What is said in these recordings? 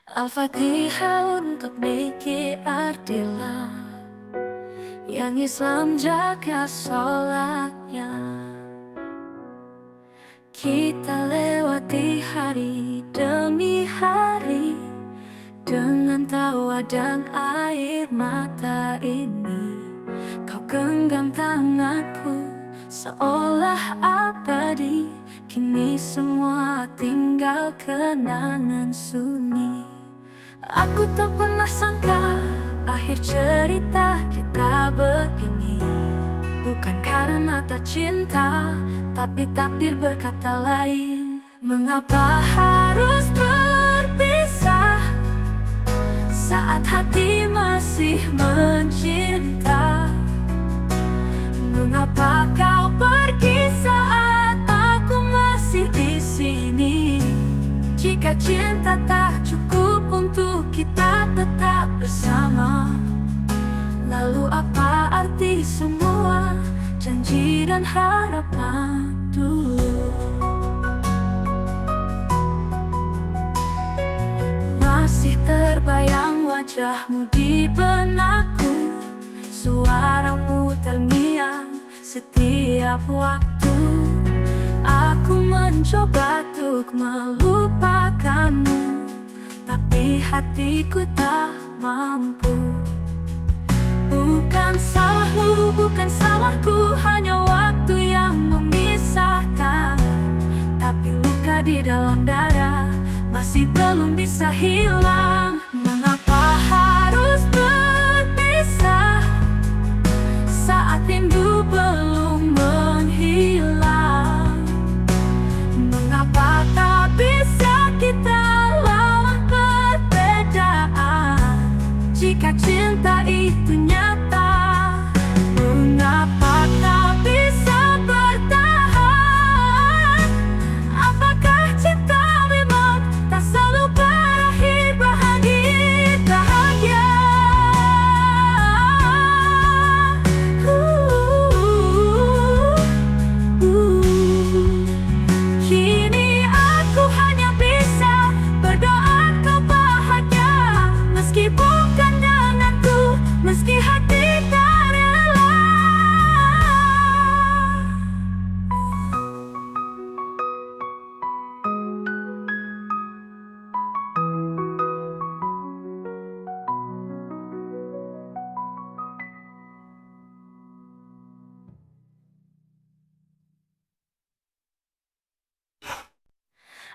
Al-Fatihah untuk Niki Ardila, yang Islam jaga sholatnya. Kita lewati hari demi hari dengan tawa dan air mata ini. Kau genggam tanganku seolah abadi. Kini semua tinggal kenangan sunyi. Aku tak pernah sangka akhir cerita kita begini. Bukan karena tak cinta, tapi takdir berkata lain. Mengapa harus berpisah saat hati masih mencinta? Mengapa kau pergi saat aku masih di sini? Jika cinta tak cukup untuk kita tetap bersama, lalu apa arti semua janji dan harapan dulu? Masih terbayang wajahmu di benakku, suaramu terngiang setiap waktu. Aku mencoba untuk melupakanmu, tapi hatiku tak mampu. Bukan salahmu, bukan salahku, hanya waktu yang memisahkan. Tapi luka di dalam dada masih belum bisa hilang. Mengapa harus berpisah saat rindu belum menghilang? Mengapa tak bisa kita lawan perbedaan jika cinta itu nyata? Mengapa tak bisa bertahan? Apakah cinta memang tak selalu berakhir bahagia? Kini aku hanya bisa berdoa kau bahagia, meski bukan denganku, meski hati tak rela.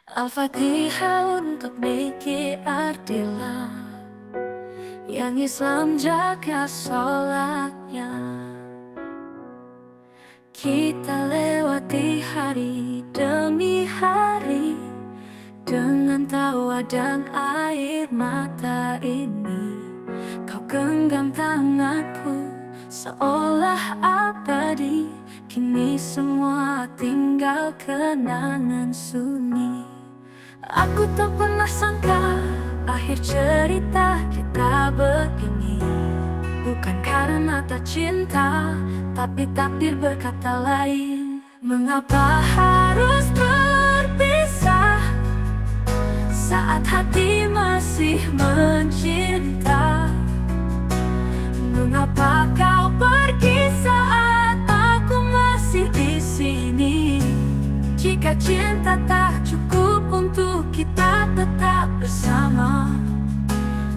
Al-Fatihah untuk Niki Ardila, yang Islam jaga sholatnya. Kita lewati hari demi hari dengan tawa dan air mata ini. Kau genggam tanganku seolah abadi. Kini semua tinggal kenangan sunyi. Aku tak pernah sangka akhir cerita kita begini. Bukan karena tak cinta, tapi takdir berkata lain. Mengapa harus berpisah saat hati masih mencinta? Mengapa kau pergi saat aku masih di sini? Jika cinta tak cukup untuk kita tetap bersama,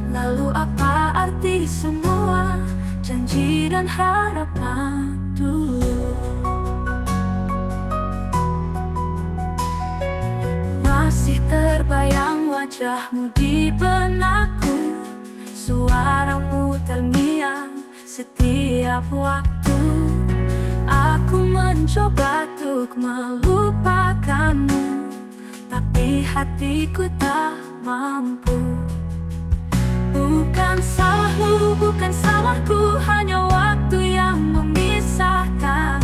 lalu apa arti semua janji dan harapan dulu? Masih terbayang wajahmu di benakku, suaramu terngiang setiap waktu. Aku mencoba untuk melupakanmu, tapi hatiku tak mampu. Bukan salahmu, bukan salahku, hanya waktu yang memisahkan.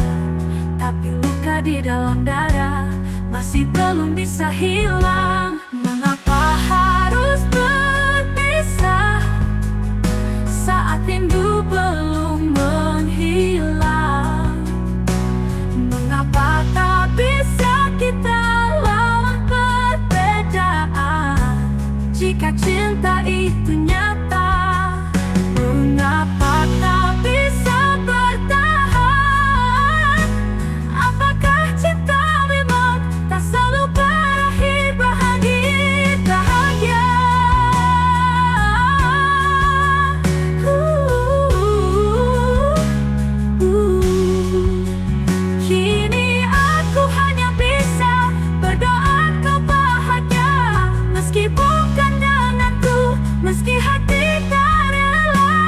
Tapi luka di dalam dada masih belum bisa hilang. Mengapa harus berpisah saat rindu belum menghilang? Mengapa tak bisa kita lawan perbedaan jika cinta itu nyata? Mengapa tak bisa bertahan? Apakah cinta memang tak selalu berakhir bahagia? Kini aku hanya bisa berdoa kau bahagia, meski bukan denganku, meski hati tak rela.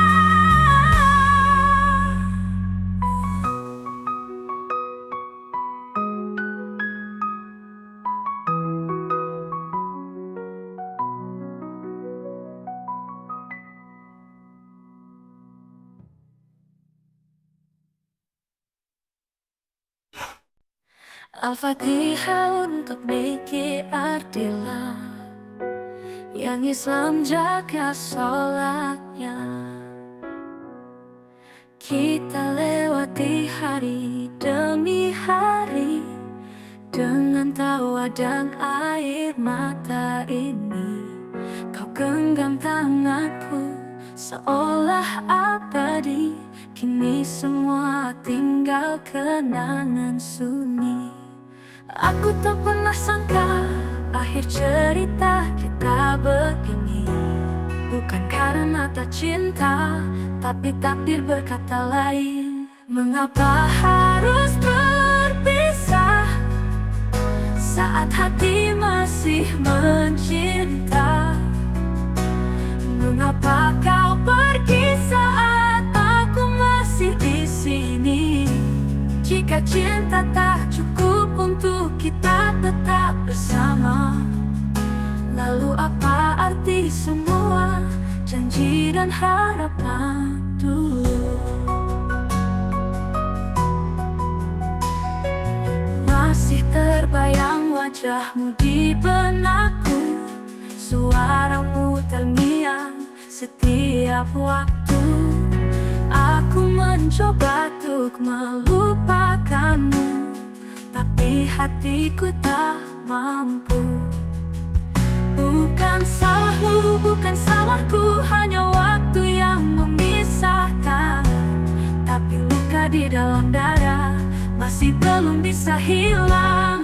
Al-Fatihah untuk Niki Ardila, yang Islam jaga sholatnya. Kita lewati hari demi hari dengan tawa dan air mata ini. Kau genggam tanganku seolah abadi, kini semua tinggal kenangan sunyi. Aku tak pernah sangka akhir cerita kita begini. Bukan karena tak cinta, tapi takdir berkata lain. Mengapa harus berpisah saat hati masih mencinta? Mengapa kau pergi saat aku masih di sini? Jika cinta tak cukup untuk kita tetap bersama, lalu apa arti semua janji dan harapan dulu? Masih terbayang wajahmu di benakku, suaramu terngiang setiap waktu. Aku mencoba untuk melupakanmu, tapi hatiku tak mampu. Bukan salahmu, bukan salahku, hanya waktu yang memisahkan. Tapi luka di dalam dada masih belum bisa hilang.